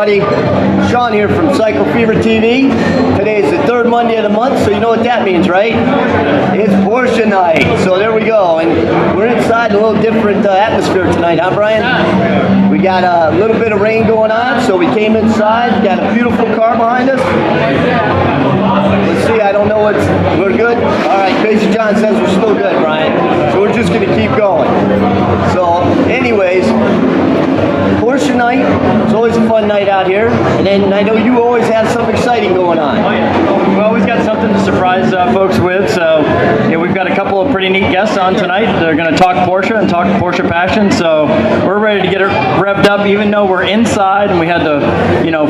everybody. Shawn here from Cycle Fever TV. Today is the third Monday of the month, so you know what that means, right? It's Porsche night. So there we go. And we're inside a little different atmosphere tonight, huh, Brian? We got a little bit of rain going on, so we came inside. Got a beautiful car behind us. Let's see, I don't know what's... We're good? All right, Crazy John says we're still good, Brian. So we're just going to keep going. So, anyways... Porsche night. It's always a fun night out here. And then I know you always have something exciting going on. Oh yeah. We always got something to surprise folks with. So yeah, we've got a couple of pretty neat guests on tonight. They're going to talk Porsche and talk Porsche passion. So we're ready to get it revved up, even though we're inside and we had to,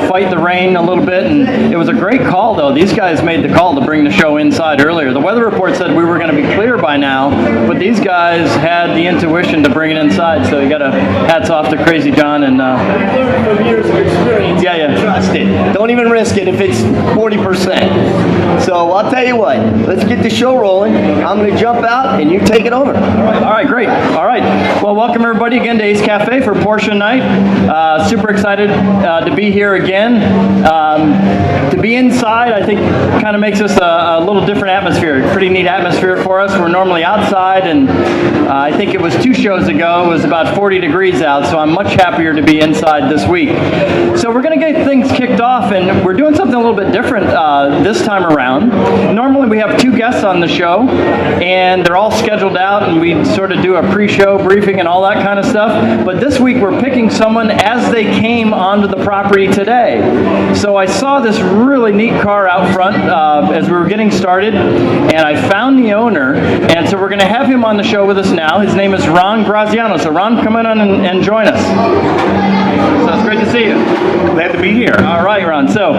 fight the rain a little bit. And it was a great call, though. These guys made the call to bring the show inside earlier. The weather report said we were going to be clear by now, but these guys had the intuition to bring it inside. So you got to hats off to Crazy John and. We learned from years of experience. Yeah. Trust it. Don't even risk it if it's 40%. So I'll tell you what. Let's get the show rolling. I'm going to jump out and you take it over. All right, great. All right. Well, welcome everybody again to Ace Cafe for Porsche night. Super excited to be here again. To be inside, I think, kind of makes us a little different atmosphere. Pretty neat atmosphere for us. We're normally outside, and I think it was 2 shows ago. It was about 40 degrees out, so I'm much happier to be inside this week. So we're going to get things kicked off, and we're doing something a little bit different this time around. Normally we have 2 guests on the show, and they're all scheduled out, and we sort of do a pre-show briefing and all that kind of stuff. But this week we're picking someone as they came onto the property today. So I saw this really neat car out front as we were getting started, and I found the owner, and so we're going to have him on the show with us now. His name is Ron Graziano. So Ron, come on and join us. So it's great to see you. Glad to be here. All right, Ron. So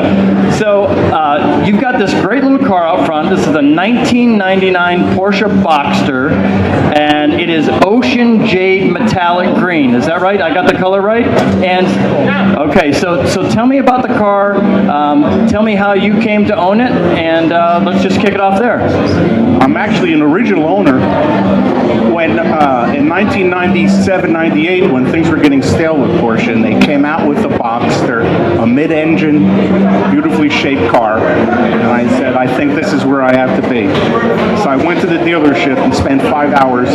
you've got this great little car out front. This is a 1999 Porsche Boxster, and it is ocean jade metallic green. Is that right? I got the color right? And okay, so tell me about the car. Tell me how you came to own it, and let's just kick it off there. I'm actually an original owner when in 1997-98, when things were getting stale with Porsche, and they came out with the Boxster, a mid-engine, beautifully shaped car, and I said, I think this is where I have to be. So I went to the dealership and spent 5 hours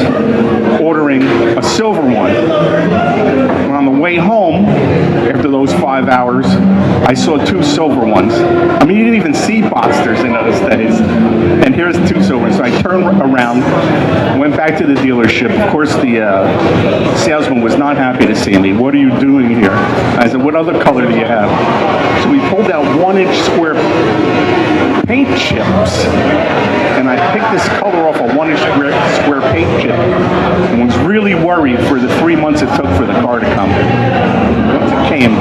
ordering a silver one. And on the way home, after those 5 hours, I saw 2 silver ones. I mean, you didn't even see Boxsters in those days. And here's 2 silver ones. So I turned around, went back to the dealership. Of course, the salesman was not happy to see me. What are you doing here? I said, what other color do you have? So we pulled out 1-inch square paint chips, and I picked this color off a 1-inch square paint chip, and was really worried for the 3 months it took for the car to come. Once it came,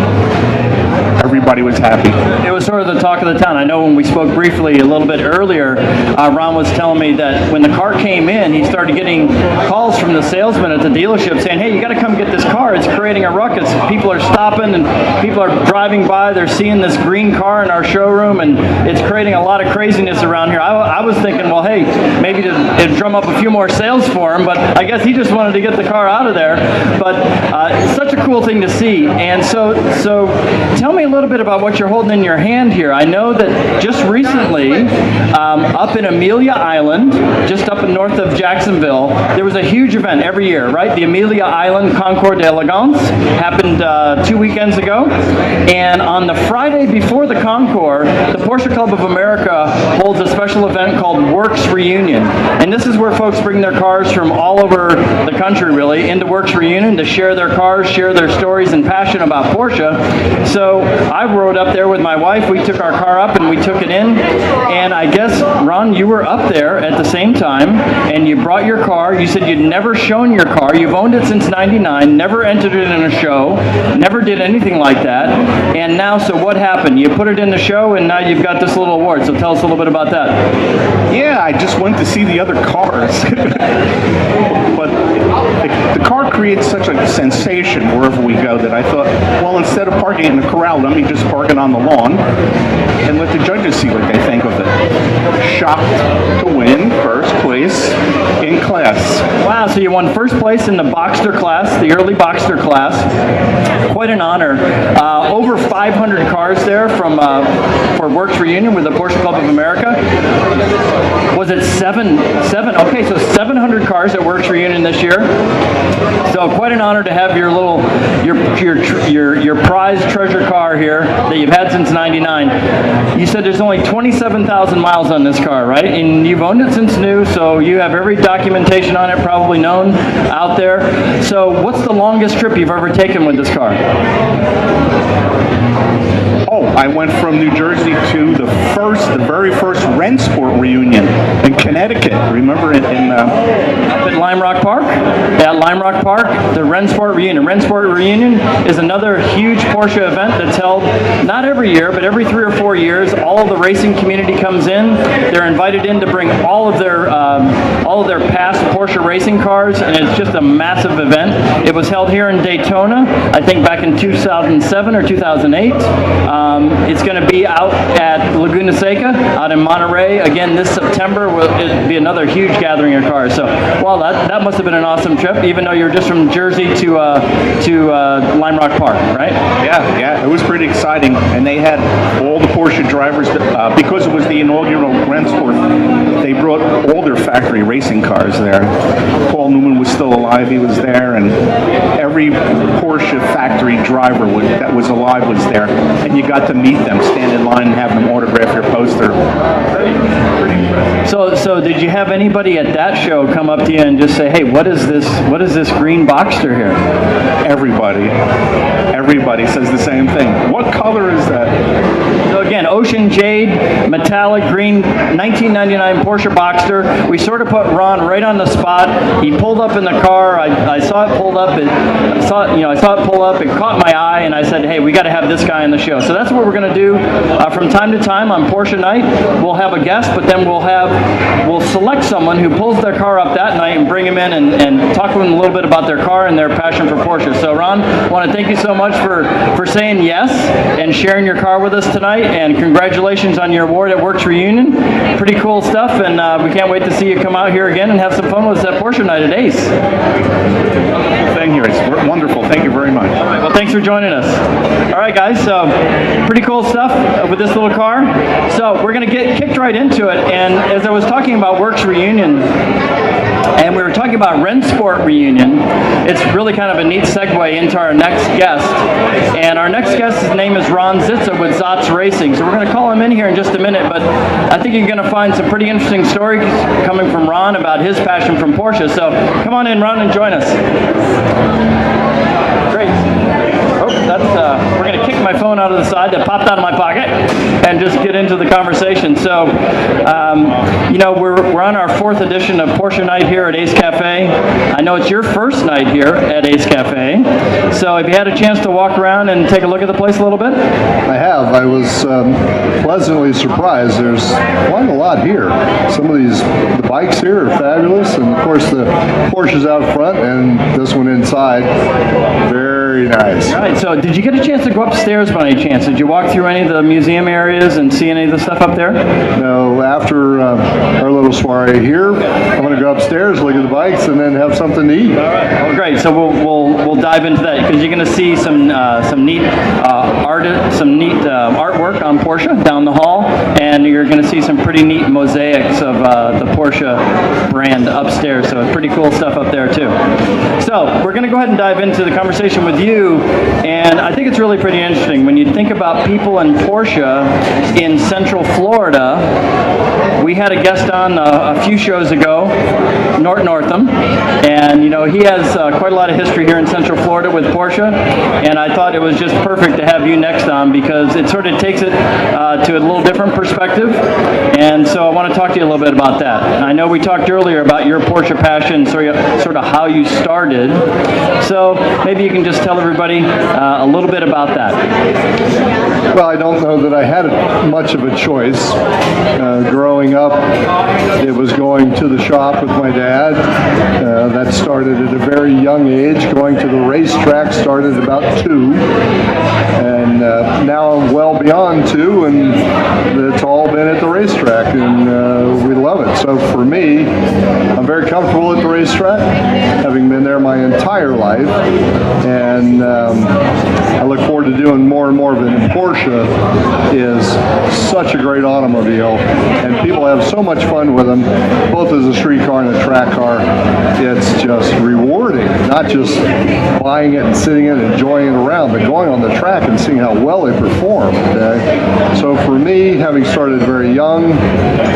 everybody was happy. It was sort of the talk of the town. I know when we spoke briefly a little bit earlier, Ron was telling me that when the car came in, he started getting calls from the salesman at the dealership saying, hey, you got to come get this car. It's creating a ruckus. People are stopping and people are driving by. They're seeing this green car in our showroom, and it's creating a lot of craziness around here. I was thinking, well, hey, maybe to drum up a few more sales for him, but I guess he just wanted to get the car out of there. But it's such a cool thing to see. And so tell me a little bit about what you're holding in your hand here. I know that just recently, up in Amelia Island, just up in north of Jacksonville, there was a huge event every year, right? The Amelia Island Concours d'Elegance happened 2 weekends ago. And on the Friday before the Concours, the Porsche Club of America holds a special event called Works Reunion. And this is where folks bring their cars from all over the country, really, into Works Reunion to share their cars, share their stories and passion about Porsche. So I rode up there with my wife. We took our car up and we took it in. And I guess, Ron, you were up there at the same time, and you brought your car. You said you'd never shown your car. You've owned it since '99, never entered it in a show, never did anything like that. And now, so what happened? You put it in the show, and now you've got this little award. So tell us a little bit about that. Yeah, I just went to see the other cars. But the car creates such a sensation wherever we go that I thought, well, instead of parking it in the corral, let me just park it on the lawn and let the judges see what they think of it. Shocked to win first place. place in class. Wow, so you won first place in the Boxster class, the early Boxster class. Quite an honor. Over 500 cars there from for Works Reunion with the Porsche Club of America. Was it seven? Okay, so 700 cars at Works Reunion this year. So quite an honor to have your little your prized treasure car here that you've had since '99. You said there's only 27,000 miles on this car, right? And you've owned it since new, so you have every documentation on it probably known out there. So what's the longest trip you've ever taken with this car? Oh, I went from New Jersey to the very first Rennsport reunion in Connecticut. Remember up at Lime Rock Park? At Lime Rock Park, the Rennsport reunion. Rennsport reunion is another huge Porsche event that's held not every year, but every 3 or 4 years. All of the racing community comes in. They're invited in to bring all of their past Porsche racing cars, and it's just a massive event. It was held here in Daytona, I think back in 2007 or 2008. It's going to be out at Laguna Seca, out in Monterey. Again, this September will be another huge gathering of cars. So, well, that must have been an awesome trip, even though you're just from Jersey to Lime Rock Park, right? Yeah, it was pretty exciting. And they had all the Porsche drivers, because it was the inaugural Rennsport, they brought all their factory racing cars there. Paul Newman was still alive, he was there, and every Porsche factory driver that was alive was there. And you got to meet them, stand in line and have them autograph your poster. Pretty impressive. So did you have anybody at that show come up to you and just say, hey, what is this green Boxster here? Everybody says the same thing. What color is that? So again, ocean jade, metallic green, 1999 Porsche Boxster. We sort of put Ron right on the spot. He pulled up in the car. I saw it pulled up. I saw it pull up. It caught my eye, and I said, hey, we got to have this guy on the show. So that's what we're going to do from time to time on Porsche night. We'll have a guest, but then we'll select someone who pulls their car up that night and bring him in and talk to them a little bit about their car and their passion for Porsche. So Ron, I want to thank you so much for saying yes and sharing your car with us tonight, and congratulations on your award at Works Reunion. Pretty cool stuff, and we can't wait to see you come out here again and have some fun with us at Porsche night at Ace. Thank you. It's wonderful. Thank you very much. All right, well, thanks for joining us. All right, guys, so pretty cool stuff with this little car. So we're going to get kicked right into it, and as I was talking about Works Reunion, and we were talking about Rennsport Reunion, it's really kind of a neat segue into our next guest. And our next guest, his name is Ron Zitza with Zotz Racing. So we're going to call him in here in just a minute, but I think you're going to find some pretty interesting stories coming from Ron about his passion from Porsche. So come on in, Ron, and join us. Great. Oh, we're going to kick my phone out of the side that popped out of my pocket and just get into the conversation. So, we're on our 4th edition of Porsche Night here at Ace Cafe. I know it's your first night here at Ace Cafe. So have you had a chance to walk around and take a look at the place a little bit? I have. I was pleasantly surprised. There's quite a lot here. Some of the bikes here are fabulous, and of course the Porsches out front and this one inside. Very nice. All right, so did you get a chance to go upstairs by any chance? Did you walk through any of the museum areas and see any of the stuff up there? No, after our little soiree here, I'm going to go upstairs, look at the bikes, and then have something to eat. All right. Well, great. So we'll dive into that because you're going to see some neat artwork on Porsche down the hall, and you're going to see some pretty neat mosaics of the Porsche brand upstairs. So pretty cool stuff up there too. So we're going to go ahead and dive into the conversation with you, and I think it's really pretty interesting when you think about people in Porsche in Central Florida. We had a guest on a few shows ago, Northam, and he has quite a lot of history here in Central Florida with Porsche, and I thought it was just perfect to have you next on because it sort of takes it to a little different perspective, and so I want to talk to you a little bit about that. I know we talked earlier about your Porsche passion, sort of how you started, so maybe you can just tell everybody a little bit about that. Well, I don't know that I had much of a choice. Growing up, it was going to the shop with my dad. That started at a very young age. Going to the racetrack started about 2. And now I'm well beyond 2, and it's all been at the racetrack, and we love it. So for me, I'm very comfortable at the racetrack, having been there my entire life, and I look forward to doing more and more of it. And Porsche is such a great automobile, and people have so much fun with them, both as a street car and a track car. It's just rewarding, not just buying it and sitting in it and enjoying it around, but going on the track and seeing how well they perform. Okay? So for me, having started very young,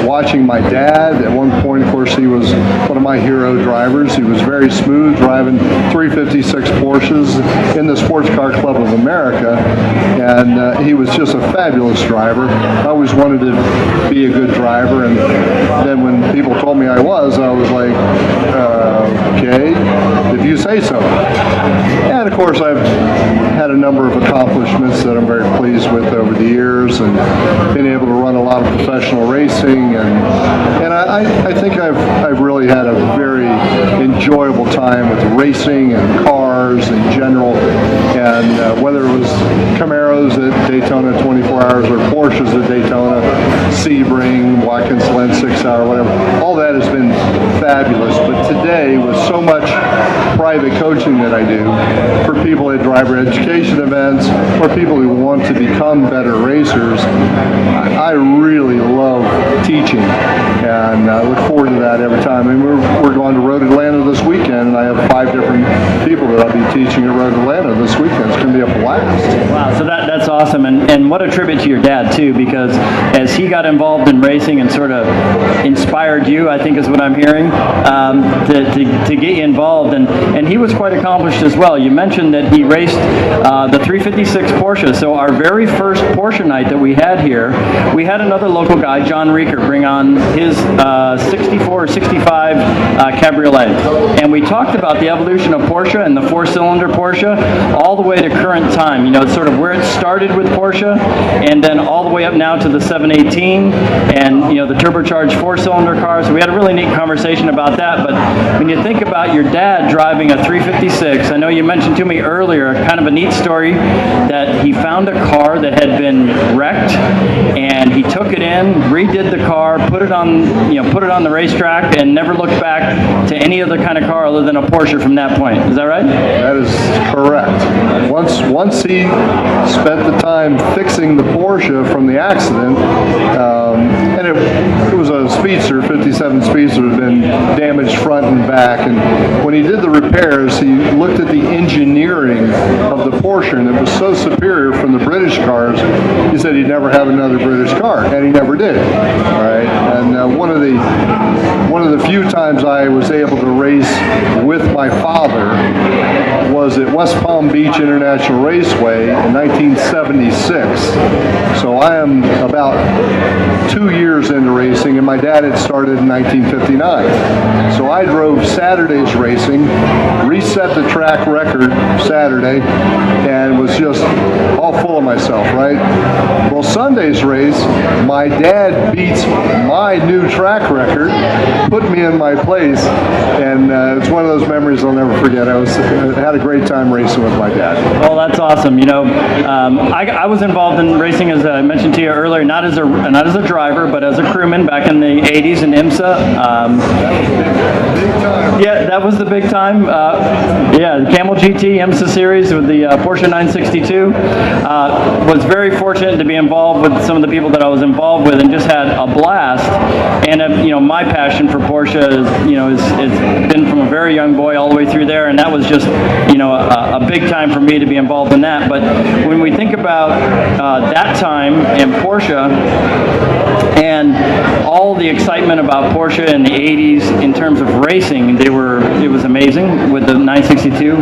watching my dad, at one point, of course, he was one of my hero drivers. He was very smooth, driving 356 Porsches in the Sports Car Club of America, and he was just a fabulous driver. I always wanted to be a good driver, and then when people told me I was like, okay, if you say so. And of course, I've had a number of accomplishments that I'm very pleased with over the years, and been able to run a lot of professional racing, and I think I've really had a very enjoyable time with racing and cars in general, and whether it was Camaros at Daytona 24 Hours or Porsches at Daytona, Sebring, Watkins Glen 6 Hour, whatever, all that has been fabulous. But today, with so much private coaching that I do for people at driver education events or people who want to become better racers, I really love teaching, and I look forward to that every time. I mean, we're going to Road Atlanta this weekend, and I have 5 different people that I'll be teaching at Road Atlanta this weekend. It's going to be a blast. Wow, so that's awesome, and what a tribute to your dad too, because as he got involved in racing and sort of inspired you, I think is what I'm hearing, to get you involved, and he was quite accomplished as well. You mentioned that he raced the 356 Porsche, so our very first Porsche night that we had here, we had another local guy, John Rieker, bring on his 64 or 65 Cabriolet, and we talked about the evolution of Porsche and the 4-cylinder Porsche all the way to current time, you know, sort of where it started with Porsche, and then all the way up now to the 718 and, you know, the turbocharged 4-cylinder cars. So we had a really neat conversation about that. But when you think about your dad driving a 356, I know you mentioned to me earlier kind of a neat story that he found a car that had been wrecked, and he took it in, redid the car, put it on the racetrack, and never looked back to any other kind of car other than a Porsche from that point. Is that right? That is correct. Once he spent the time fixing the Porsche from the accident, and it was a Speedster, 57 Speedster, had been damaged front and back, and when he did the repairs, he looked at the engineering of the Porsche, and it was so superior from the British cars, he said he'd never have another British car, and he never did. All right, and one of the few times I was able to race with my father was at West Palm Beach International Raceway in 1976. So I am about 2 years into racing, and my dad had started in 1959. So I drove Saturday's racing, reset the track record Saturday, and was just all full of myself, right? Well, Sunday's race, my dad beats my new track record, put me in my place, and it's one of those memories I'll never forget. I had a great time racing with my dad. Well, that's awesome. You know, I was involved in racing, as I mentioned to you earlier, not as a driver, but as a crewman back in the 80s in IMSA. Big time. Yeah, that was the big time. Yeah, Camel GT IMSA series with the Porsche 962. Was very fortunate to be involved with some of the people that I was involved with, and just had a blast. And you know, my passion for Porsche is been from a very young boy all the way through there, and that was just, you know, a big time for me to be involved in that. But when we think about that time and Porsche and all the excitement about Porsche in the 80s in terms of racing, it was amazing with the 962,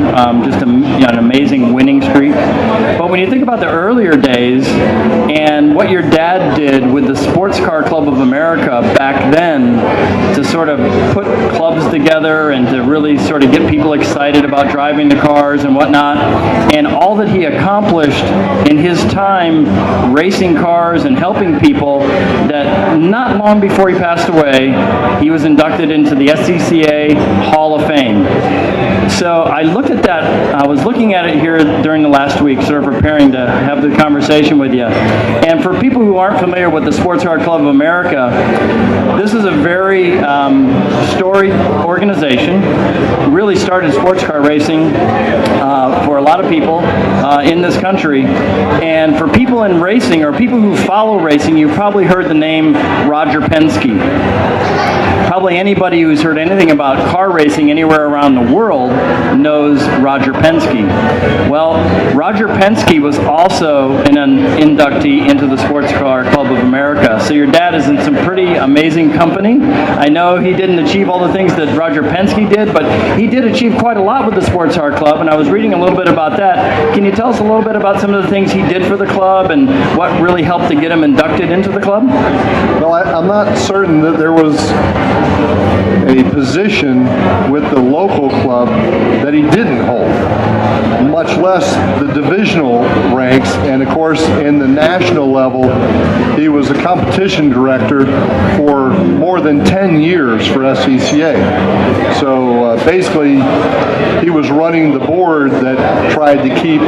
just an amazing winning streak. But when you think about the earlier days and what your dad did with the Sports Car Club of America back then to sort of put clubs together and to really sort of get people excited about driving the cars and whatnot, and all that he accomplished in his time racing cars and helping people, that not long before he passed away, he was inducted into the SCCA Hall of Fame. So I looked at that, I was looking at it here during the last week, sort of preparing to have the conversation with you. And for people who aren't familiar with the Sports Car Club of America, this is a very storied organization. It really started sports car racing for a lot of people in this country. And for people in racing, or people who follow racing, you've probably heard the name Roger Penske. Probably anybody who's heard anything about car racing anywhere around the world knows Roger Penske. Well, Roger Penske was also an inductee into the Sports Car Club of America. So your dad is in some pretty amazing company. I know he didn't achieve all the things that Roger Penske did, but he did achieve quite a lot with the Sports Car Club, and I was reading a little bit about that. Can you tell us a little bit about some of the things he did for the club and what really helped to get him inducted into the club? Well, I'm not certain that there was a position with the local club that he didn't hold, much less the divisional ranks. And of course, in the national level, he was a competition director for more than 10 years for SCCA. So basically, he was running the board that tried to keep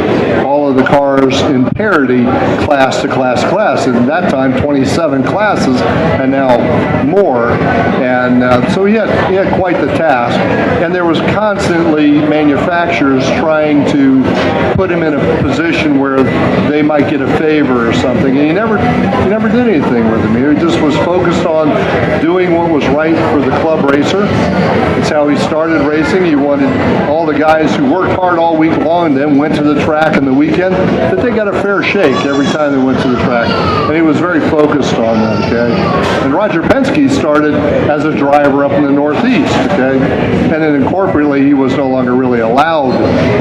all of the cars in parity, class to class to class. And at that time, 27 classes, and now more. And so he had quite the task. And there was constantly manufacturers trying to put him in a position where they might get a favor or something. And he never did anything with him. He just was focused on doing what was right for the club racer. It's how he started racing. He wanted all the guys who worked hard all week long and then went to the track on the weekend, that they got a fair shake every time they went to the track. And he was very focused on that, okay? And Roger Penske started as a driver up in the Northeast, okay? And then corporately, he was no longer really allowed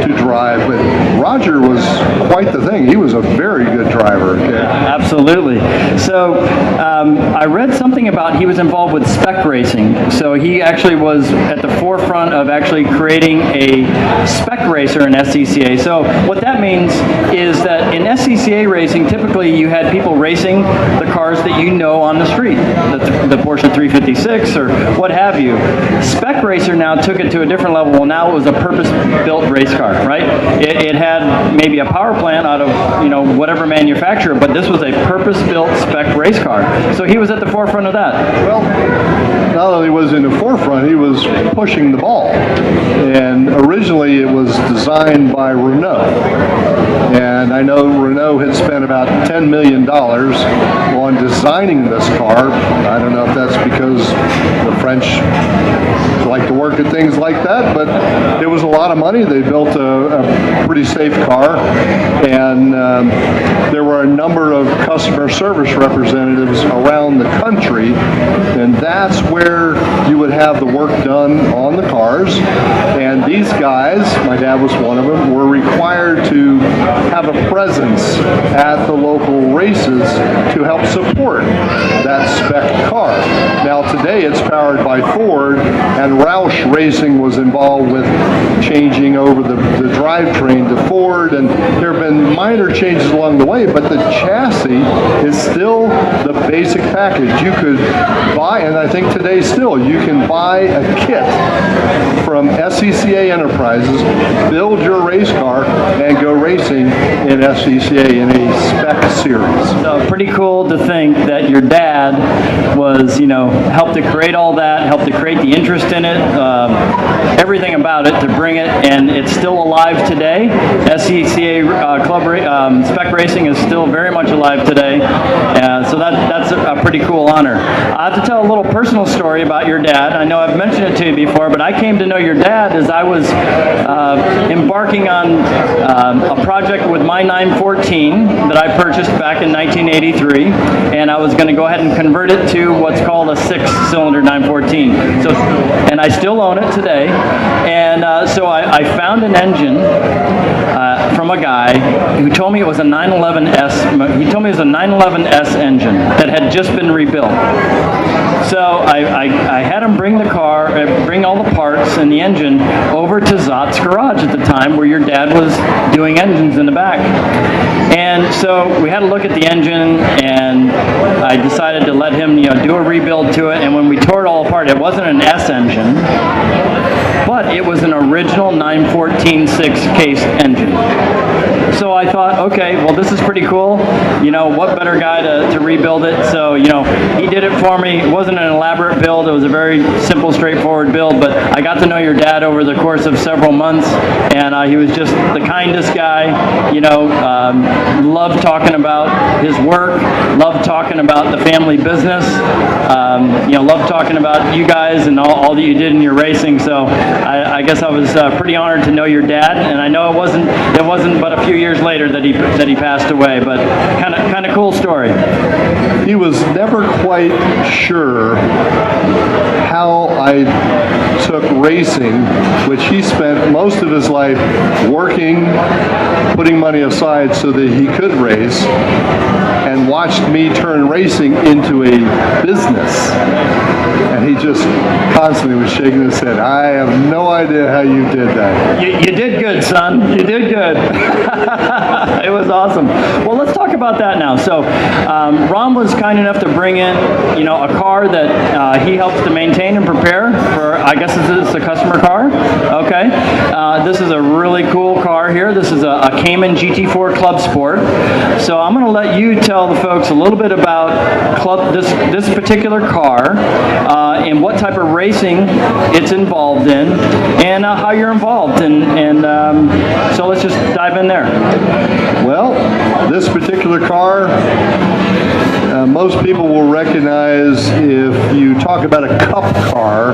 to drive, but Roger was quite the thing. He was a very good driver, okay? Absolutely. So I read something about he was involved with spec racing. So he actually was at the forefront of actually creating a spec racer in SCCA. So what that means is that in SCCA racing, typically you had people racing the cars that you know on the street, the Porsche 356 or what have you. Spec racer now took it to a different level. Well, now it was a purpose-built race car, right? It had maybe a power plant out of whatever manufacturer, but this was a purpose-built spec race car. So he was at the forefront of that. Well, not only was he in the forefront, he was pushing the ball. And originally it was designed by Renault. And I know Renault had spent about $10 million on designing this car. I don't know if that's because the French like to work at things like that, but it was a lot of money. They built a pretty safe car, and there were a number of customer service representatives around the country, and that's where you would have the work done on the cars. And these guys, my dad was one of them, were required to have a presence at the local races to help support that spec car. Now today it's powered by Ford, and Roush Racing was involved with changing over the drivetrain to Ford, and there have been minor changes along the way, but the chassis is still the basic package. You could buy, and I think today still, you can buy a kit from SCCA Enterprises, build your race car, and go racing in SCCA in a spec series. So pretty cool to think that your dad was, helped to create all that, helped to create the interest in it, everything about it to bring it, and it's still alive today. SCCA spec racing is still very much alive today, so that's a pretty cool honor. I have to tell a little personal story about your dad. I know I've mentioned it to you before, but I came to know your dad as I was embarking on a project with my 914 that I purchased back in 1983, and I was going to go ahead and convert it to what's called a 6-cylinder 914. So, and I still own it today. And so I found an engine from a guy who told me it was a 911S. He told me it was a 911S engine that had just been rebuilt. So I had him bring the car, bring all the parts and the engine over to Zott's garage at the time, where your dad was doing engines in the back. And so we had a look at the engine, and I decided to let him, do a rebuild to it. And when we tore it all apart, it wasn't an S engine, but it was an original 914 6-case engine. so I thought, okay, well, this is pretty cool. What better guy to rebuild it? So, he did it for me. It wasn't an elaborate build. It was a very simple, straightforward build, but I got to know your dad over the course of several months, and he was just the kindest guy. Loved talking about his work, loved talking about the family business, loved talking about you guys and all that you did in your racing. So I guess I was pretty honored to know your dad, and I know it wasn't but a few years later that he passed away, but kind of cool story. He was never quite sure how I took racing, which he spent most of his life working, putting money aside so that he could race, and watched me turn racing into a business. And he just constantly was shaking his head. I have no idea how you did that. You did good, son. You did good. It was awesome. Well, let's talk about that now. So, Ron was kind enough to bring in, a car that he helps to maintain and prepare for. I guess this is a customer car. Okay. This is a really cool car here. This is a Cayman GT4 Club Sport. So I'm going to let you tell the folks a little bit about this particular car, and what type of racing it's involved in, and how you're involved. And so let's just dive in there. Well, this particular car, most people will recognize if you talk about a Cup car,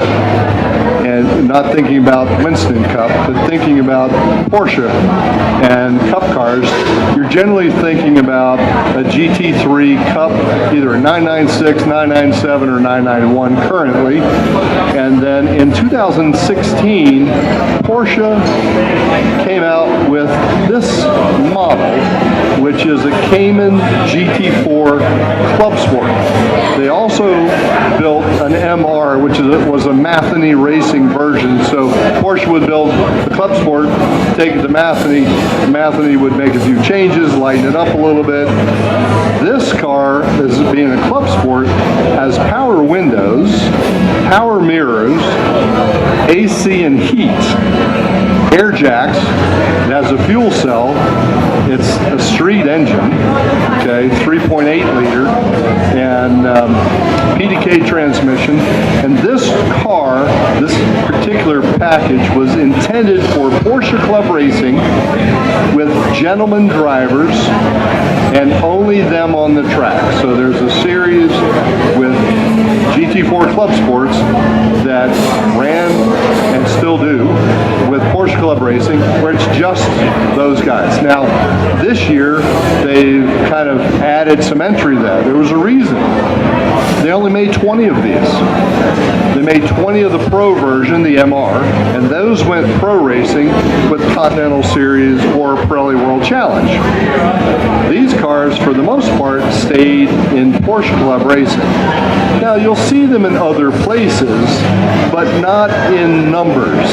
and not thinking about Winston Cup, but thinking about Porsche and Cup cars, you're generally thinking about a GT3 Cup, either a 996, 997, or 991 currently. And then in 2016, Porsche came out with this model, which is a Cayman GT4 Club Sport. They also built an MR, which was a Matheny racing version. So Porsche would build the Club Sport, take it to Matheny. Matheny would make a few changes, lighten it up a little bit. This car, as being a Club Sport, has power windows, power mirrors, AC and heat, air jacks. It has a fuel cell. It's a street engine, okay, 3.8 liter, and PDK transmission. And this car, this particular package, was intended for Porsche Club racing with gentleman drivers and only them on the track. So there's a series with GT4 Club Sports that ran and still do with Porsche Club Racing, where it's just those guys. Now, this year, they've kind of added some entry there. There was a reason. They only made 20 of these. They made 20 of the Pro version, the MR, and those went pro racing with Continental Series or Pirelli World Challenge. These cars, for the most part, stayed in Porsche Club Racing. Now, you'll see them in other places, but not in numbers.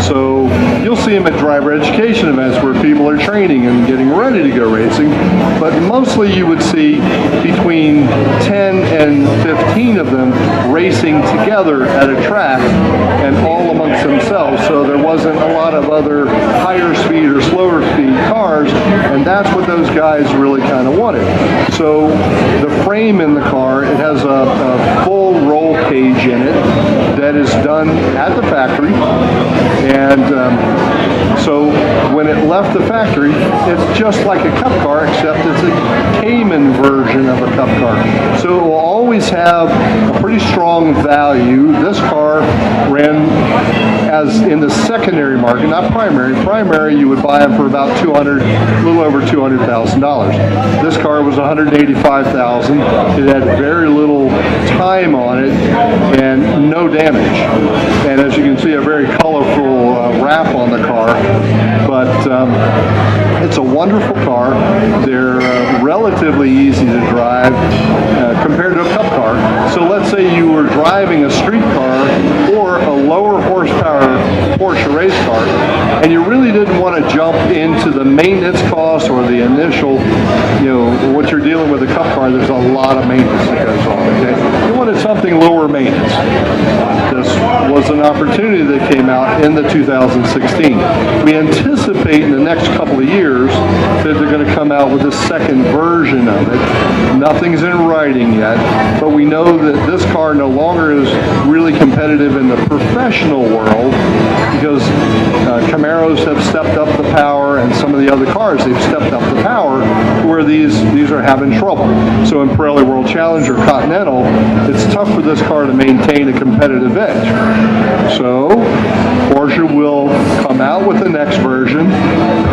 So you'll see them at driver education events where people are training and getting ready to go racing, but mostly you would see between 10 and 15 of them racing together at a track and all amongst themselves. So there wasn't a lot of other higher speed or slower speed cars, and that's what those guys really kind of wanted. So the frame in the car, it has a full roll cage in it that is done at the factory, and so when it left the factory, it's just like a Cup car, except it's a Cayman version of a Cup car. So it will always have a pretty strong value. This car ran as in the secondary market, not primary. Primary, you would buy them for about a little over $200,000. This car was $185,000. It had very little time on it and no damage. And as you can see, a very colorful wrap on the car. But it's a wonderful car. They're relatively easy to drive compared to a Cup car. So let's say you were driving a street car or a lower horsepower Porsche race car, and you really didn't want to jump into the maintenance cost or the initial, what you're dealing with a Cup car. There's a lot of maintenance that goes on. Okay, you wanted something lower maintenance. This was an opportunity that came out in the 2016. We anticipate in the next couple of years come out with a second version of it. Nothing's in writing yet, but we know that this car no longer is really competitive in the professional world because Camaros have stepped up the power, and some of the other cars, they've stepped up the power where these are having trouble. So in Pirelli World Challenge or Continental, it's tough for this car to maintain a competitive edge. So Porsche will come out with the next version,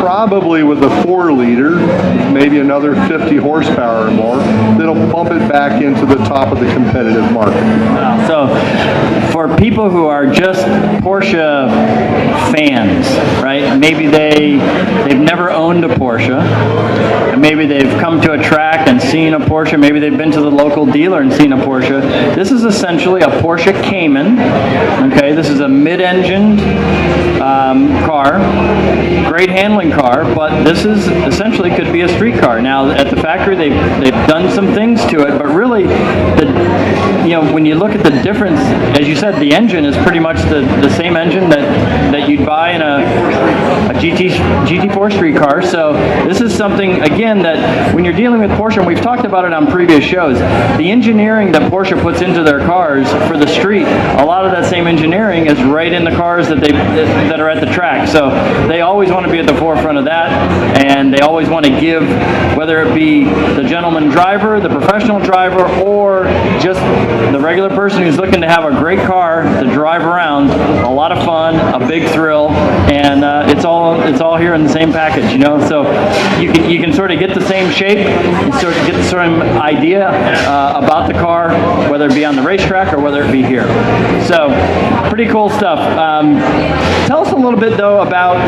probably with a 4-liter, maybe another 50 horsepower or more, that'll bump it back into the top of the competitive market. Wow. So for people who are just Porsche fans, right? Maybe they've never owned a Porsche, and maybe they've come to a track and seen a Porsche, maybe they've been to the local dealer and seen a Porsche. This is essentially a Porsche Cayman, okay? This is a mid-engined car, great handling car, but this is essentially could be a street car. Now at the factory they've done some things to it, but really when you look at the difference, as you said, the engine is pretty much the same engine that you'd buy in a GT4 street car. So this is something, again, that when you're dealing with Porsche, and we've talked about it on previous shows, the engineering that Porsche puts into their cars for the street, a lot of that same engineering is right in the cars that are at the track. So they always want to be at the forefront of that, and they always want to give, whether it be the gentleman driver, the professional driver, or just the regular person who's looking to have a great car to drive around, a lot of fun, a big thrill, and it's all here in the same package, So you can sort of get the same shape, you sort of get the same idea about the car, whether it be on the racetrack or whether it be here. So pretty cool stuff. Tell us a little bit though about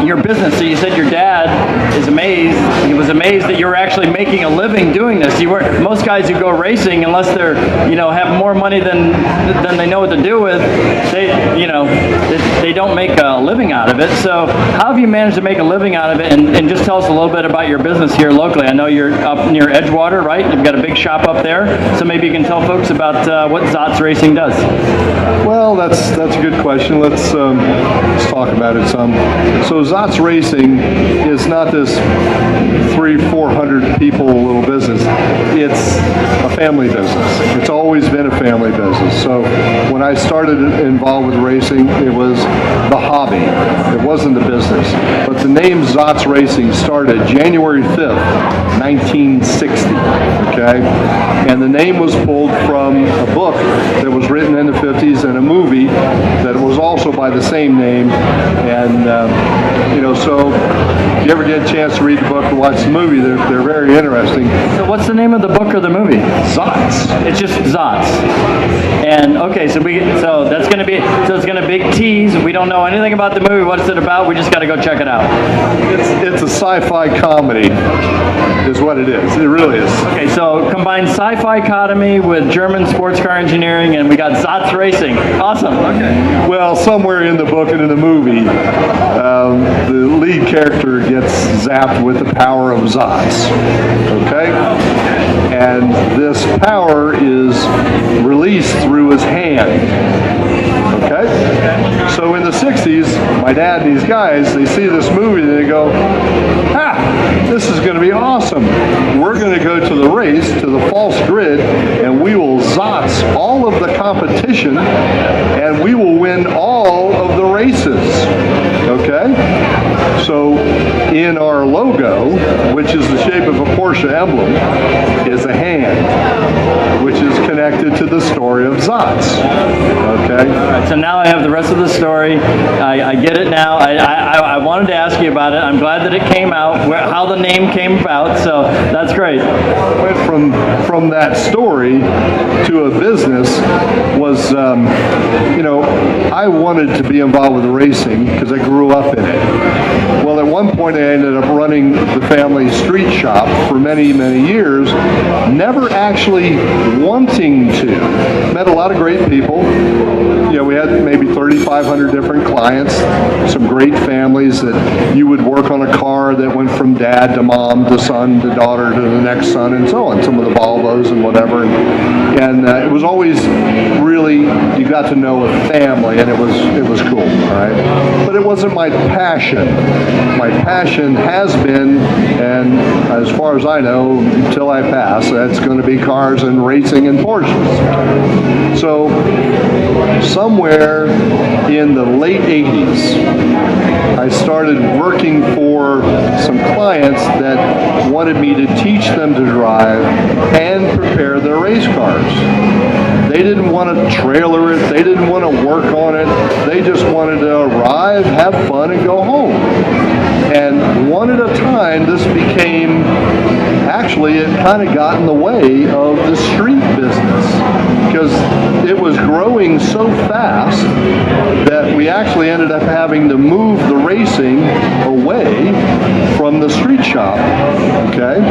your business. So you said your dad is amazed. He was amazed that you were actually making a living doing this. You weren't. Most guys who go racing, unless they're have more money than they know what to do with, they don't make a living out of it. So how have you managed to make a living out of it? And just tell us a little bit about your business here locally. I know you're up near Edgewater, right? You've got a big shop up there. So maybe you can tell folks about what Zotz Racing does. Well, that's a good question. Let's talk about it some. So Zotz Racing is not this 300-400 people little business. It's a family business. It's always been a family business. So when I started involved with racing, it was the hobby. It wasn't the business. But the name Zotz Racing started January 5th, 1960. Okay? And the name was pulled from a book that was written in the 50s and a movie that was also by the same name. And, so if you ever get a chance to read the book or watch the movie, they're very interesting. So what's the name of the book or the movie? Zotz. It's just Zotz. And okay, so that's going to be it's going to big tease. We don't know anything about the movie. What's it about? We just got to go check it out. It's a sci-fi comedy, is what it is. It really is. Okay, so combine sci-fi comedy with German sports car engineering, and we got Zotz Racing. Awesome. Okay. Well, somewhere in the book and in the movie, the lead character gets zapped with the power of Zotz. Okay? And this power is released through his hand. Okay? So in the 60s, my dad and these guys, they see this movie and they go, this is going to be awesome. We're going to go to the race, to the false grid, and we will Zotz all of the competition, and we will win all of the races. Okay? So in our logo, which is the shape of a Porsche emblem, is a hand, which is connected to the story of Zotz. Okay? All right, so now I have the rest of the story. I get it now. I wanted to ask you about it. I'm glad that it came out, how the name came about, so that's great. Went from that story to a business was, I wanted to be involved with racing because I grew up in it. Well, at one point I ended up running the family street shop for many, many years, never actually wanting to. Met a lot of great people, we had maybe 3,500 different clients, some great families that you would work on a car that went from dad to mom to son to daughter to the next son and so on, some of the Volvos and whatever. And it was always really, you got to know a family, and it was cool, all right? But it wasn't my passion. My passion has been, and as far as I know, until I pass, that's going to be cars and racing and Porsches. So somewhere in the late 80s, I started working for some clients that wanted me to teach them to drive and prepare their race cars. They didn't want to trailer it, they didn't want to work on it, they just wanted to arrive, have fun, and go home. And one at a time, this became, actually, it kind of got in the way of the street business, because it was growing so fast that we actually ended up having to move the racing away from the street shop, okay?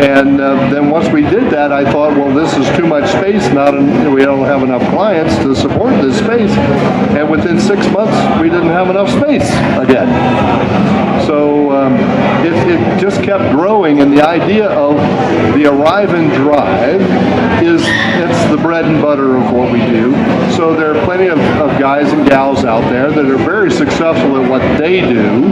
And then once we did that, I thought, well, this is too much space, we don't have enough clients to support this space. And within 6 months, we didn't have enough space again. So it just kept growing, and the idea of the arrive and drive it's the bread and butter of what we do. So there are plenty of guys and gals out there that are very successful at what they do,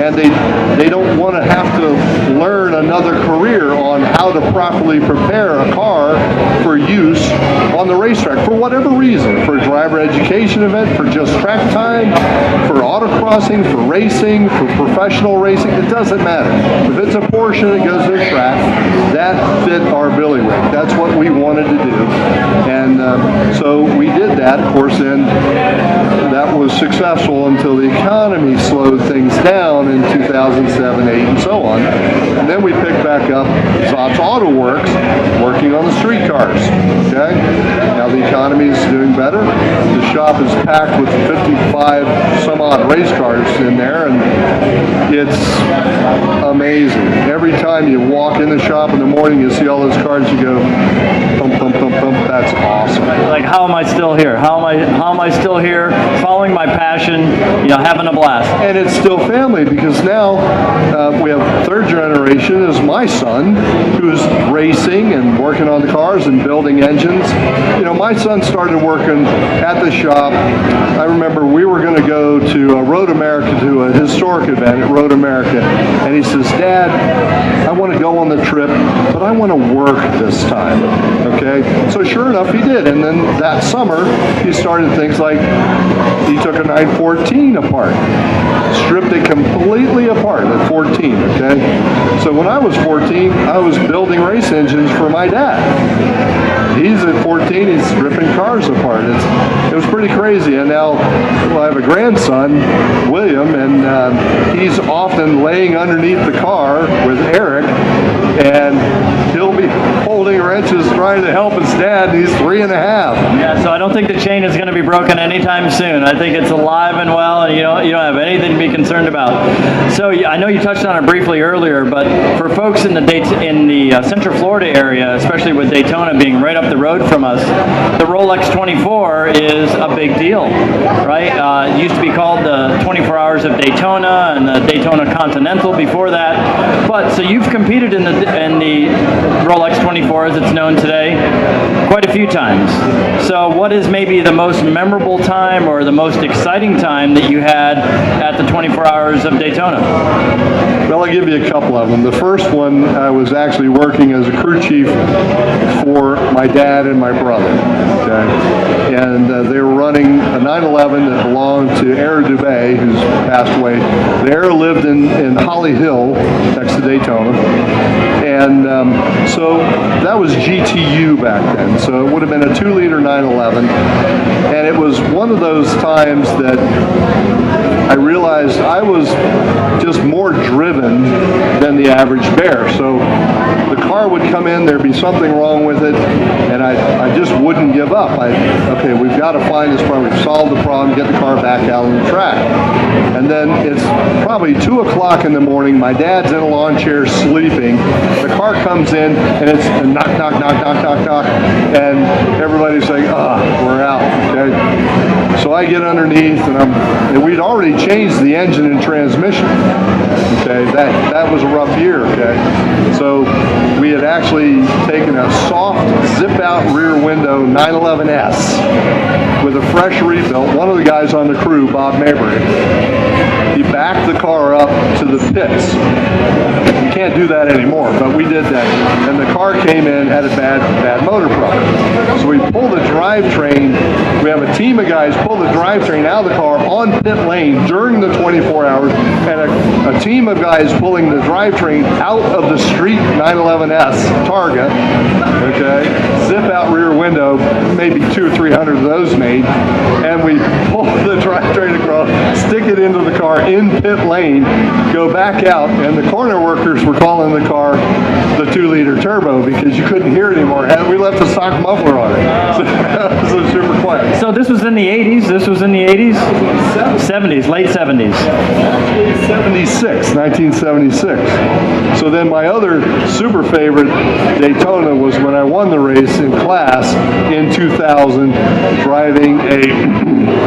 and they don't want to have to learn another career on how to properly prepare a car for use on the racetrack for whatever reason, for a driver education event, for just track time, for autocrossing, for racing, for professional racing. It doesn't matter. If it's a Porsche that goes to the track, that fit our billy rig. That's what we wanted to do. And so we did that, of course, and that was successful until the economy slowed things down in 2007, 8, and so on. And then we picked back up Zot's Auto Works, working on the street cars. Okay? Now the economy is doing better. The shop is packed with 55 some odd race cars in there, and it's amazing. Every time you walk in the shop in the morning, you see all those cars, you go, thump, thump, thump, thump. That's awesome. Like, how am I still here? How am I still here, following my passion, having a blast? And it's still family, because now we have third generation is my son, who's racing and working on the cars and building engines. My son started working at the shop. I remember we were going to go to Road America, to a historic event at Road America, and he says, Dad, I want to go on the trip, but I want to work this time. Okay? So sure enough, he did. And then that summer, he started things like, he took a 914 apart, stripped it completely apart at 14, okay? So when I was 14, I was building race engines for my dad. He's at 14, he's stripping cars apart. It was pretty crazy. And now, I have a grandson, William, and he's often laying underneath the car with Eric, and he'll be holding wrenches trying to help his dad. He's 3.5. Yeah, so I don't think the chain is going to be broken anytime soon. I think it's alive and well, and you don't have anything to be concerned about. So I know you touched on it briefly earlier, but for folks in the Central Florida area, especially with Daytona being right up the road from us, the Rolex 24 is a big deal, right? It used to be called the 24 Hours of Daytona and the Daytona Continental before that. But so you've competed in the Rolex 24, as it's known today, quite a few times. So what is maybe the most memorable time or the most exciting time that you had at the 24 Hours of Daytona? Well, I'll give you a couple of them. The first one, I was actually working as a crew chief for my dad and my brother, okay? And they were running a 911 that belonged to Air Dubé, who's passed away. The Air lived in Holly Hill, next to Daytona. And so that was GTU back then. So it would have been a 2-liter 911. And it was one of those times that I realized I was just more driven than the average bear. So the car would come in, there'd be something wrong with it, and I just wouldn't give up. Okay, we've got to find this problem. We've solved the problem, get the car back out on the track. And then it's probably 2 o'clock in the morning. My dad's in a lawn chair sleeping. The car comes in, and it's a knock, knock, knock, knock, knock, knock, and everybody's like, we're out. Okay? So I get underneath, and we'd already changed the engine and transmission. Okay, that was a rough year. Okay, so we had actually taken a soft zip-out rear window 911S with a fresh rebuilt. One of the guys on the crew, Bob Mabry, he backed the car up to the pits. You can't do that anymore, but we did that. And the car came in, had a bad motor problem. So we pulled the drivetrain. We have a team of guys pull the drivetrain out of the car on pit lane during the 24 hours, and a team of guys pulling the drivetrain out of the street 911S Targa. Okay, zip out rear window, maybe 200 or 300 of those made, and we pull the drivetrain across, stick it into the car in pit lane, go back out, and the corner workers were calling the car the 2-liter turbo because you couldn't hear it anymore. We left a stock muffler on it, so that was super quiet. So this was in the 80s? This was in the 80s? 70s, late 70s. 1976. So then my other super favorite Daytona was when I won the race in class in 2000, driving a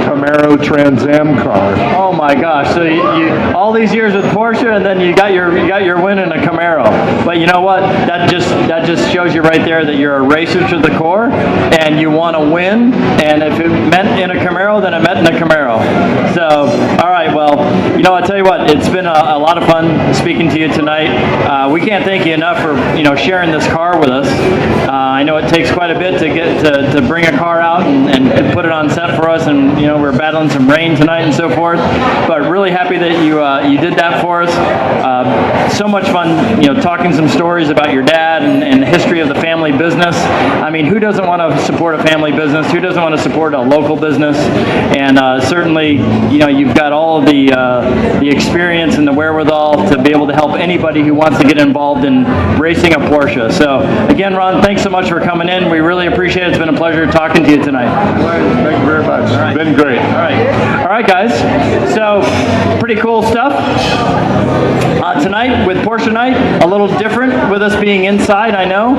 Camaro Trans Am car. Oh my gosh! So you all these years with Porsche, and then you got your win in a Camaro. But you know what? That just shows you right there that you're a racer to the core, and you want to win. And if it meant in a Camaro, then it meant in a Camaro. So all right, well, I'll tell you what. It's been a lot of fun speaking to you tonight. We can't thank you enough for sharing this car with us. I know it takes quite a bit to get to bring a car out and put it on set for us, and we're battling some rain tonight and so forth. But really happy that you did that for us. So much fun, talking some stories about your dad and the history of the family business. I mean, who doesn't want to support a family business? Who doesn't want to support a local business? And certainly, you've got all of the experience and the wherewithal to be able to help anybody who wants to get involved in racing a Porsche. So again, Ron, thanks so much for coming in. We really appreciate it. It's been a pleasure talking to you tonight. Thank you very much. Right. It's been great. All right, guys. So pretty cool stuff. Tonight with Porsche Night, a little different with us being inside, I know,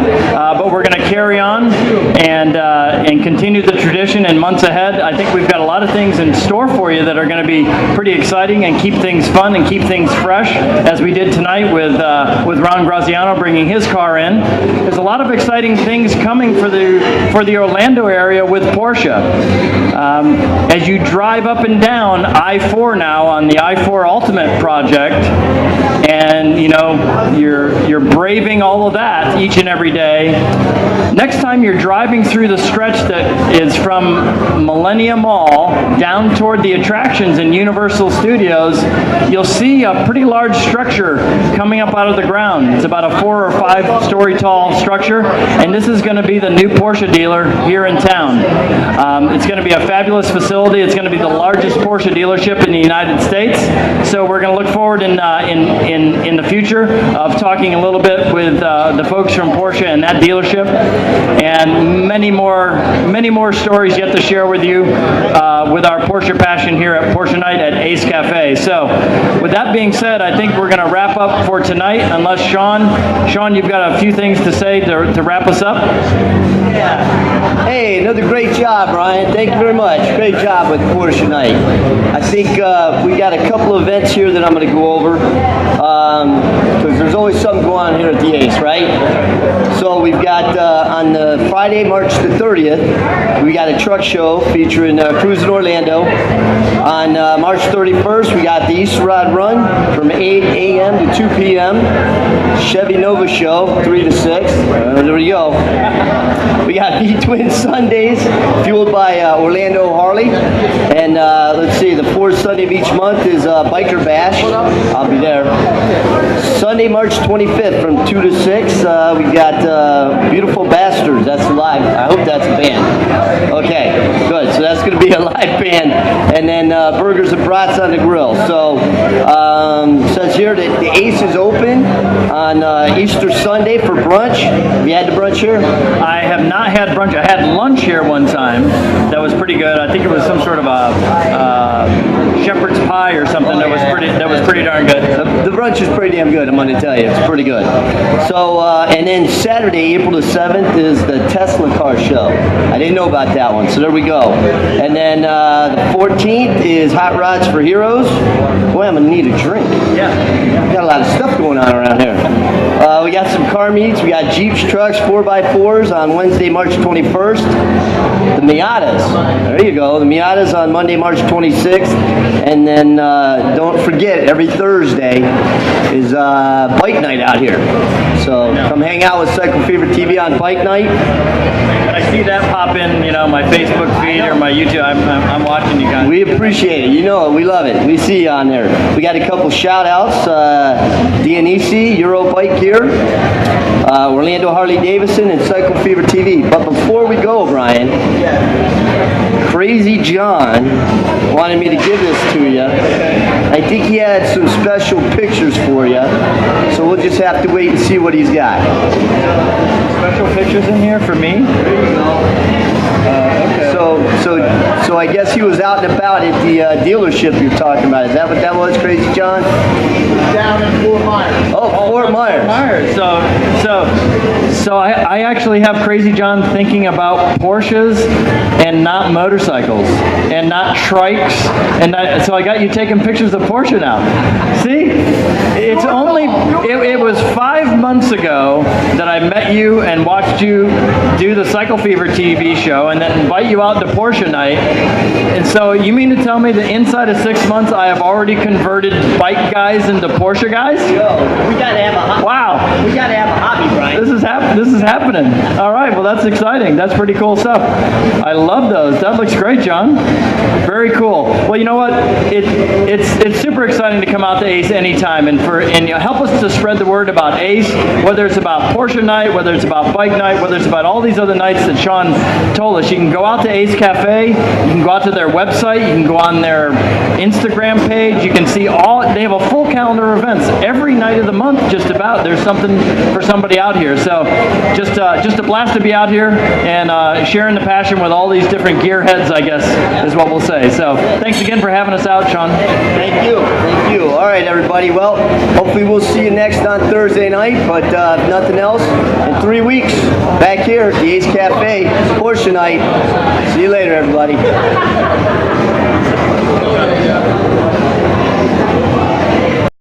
but we're going to carry on and continue the tradition in months ahead. I think we've got a lot of things in store for you that are going to be pretty exciting and keep things fun and keep things fresh, as we did tonight with Ron Graziano bringing his car in. There's a lot of exciting things coming for the Orlando area with Porsche. As you drive up and down I-4 now on the I-4 Ultimate project, and you're braving all of that each and every day. Next time you're driving through the stretch that is from Millennium Mall down toward the attractions in Universal Studios, you'll see a pretty large structure coming up out of the ground. It's about a 4 or 5 story tall structure, and this is going to be the new Porsche dealer here in town. It's going to be a fabulous facility. It's going to be the largest Porsche dealership in the United States. So we're going to look forward in the future of talking a little bit with the folks from Porsche and that dealership, and many more stories yet to share with you with our Porsche passion here at Porsche Night at Ace Cafe. So with that being said, I think we're going to wrap up for tonight, unless Shawn, you've got a few things to say to wrap us up? Yeah. Hey, another great job, Ryan. Thank you very much. Great job with Porsche Night. I think we got a couple of events here that I'm going to go over, because there's always something going on here at the Ace, right? So we've got on the Friday, March the 30th, we got a truck show featuring Cruising Orlando. On March 31st, we got the Easter Rod Run from 8 a.m. to 2 p.m. Chevy Nova Show, 3 to 6. There we go. We got V-Twin Sundays, fueled by Orlando Harley. And let's see, the fourth Sunday of each month is Biker Bash. I'll be there. Sunday, March 25th from 2 to 6, we got Beautiful Bastards. That's live. I hope that's a band. Okay, good. So that's going to be a live band. And then burgers and brats on the grill. So says here that the Ace is open on on Easter Sunday for brunch. Have you had the brunch here? I have not had brunch. I had lunch here one time. That was pretty good. I think it was some sort of a shepherd's pie or something. That was pretty darn good. The brunch is pretty damn good, I'm going to tell you. It's pretty good. So, and then Saturday, April the 7th, is the Tesla car show. I didn't know about that one, so there we go. And then the 14th is Hot Rods for Heroes. Boy, I'm going to need a drink. Yeah. We got a lot of stuff going on around here. We got some car meets. We got Jeeps, trucks, 4x4s on Wednesday, March 21st. The Miatas. There you go. The Miatas on Monday, March 26th. And then don't forget, every Thursday is bike night out here. So come hang out with Cycle Fever TV on bike night. When I see that pop in, my Facebook feed or my YouTube, I'm watching you guys. We appreciate it. You know it. We love it. We see you on there. We got a couple shout outs. DNEC, Euro Bike Gear, Orlando Harley Davidson, and Cycle Fever TV. But before we go, Brian, Crazy John wanted me to give this to you. I think he had some special pictures for you. So we'll just have to wait and see what he's got. Special pictures in here for me? Okay. So I guess he was out and about at the dealership you're talking about. Is that what that was, Crazy John? Down in Fort Myers. Oh, Fort Myers. So I actually have Crazy John thinking about Porsches and not motorcycles and not trikes, so I got you taking pictures of Porsche now. See, it was 5 months ago that I met you and watched you do the Cycle Fever TV show and then invite you out to Porsche night. And so you mean to tell me that inside of 6 months I have already converted bike guys into Porsche guys? Yo, we gotta have a hobby. Wow. We gotta have a hobby, Brian. This is happening. All right, well that's exciting. That's pretty cool stuff. I love those. That looks great, John. Very cool. Well, you know what? It's super exciting to come out to ACE anytime and help us to spread the word about ACE, whether it's about Porsche night, whether it's about bike night, whether it's about all these other nights that Shawn told us. You can go out to ACE Cafe. You can go out to their website. You can go on their Instagram page. You can see they have a full calendar of events every night of the month. Just about there's something for somebody out here. So just a blast to be out here and sharing the passion with all these different gearheads, I guess, is what we'll say. So thanks again for having us out, Shawn. Thank you. All right, everybody. Well, hopefully we'll see you next on Thursday night, but if nothing else, in 3 weeks, back here at the Ace Cafe, Porsche night. See you later, everybody.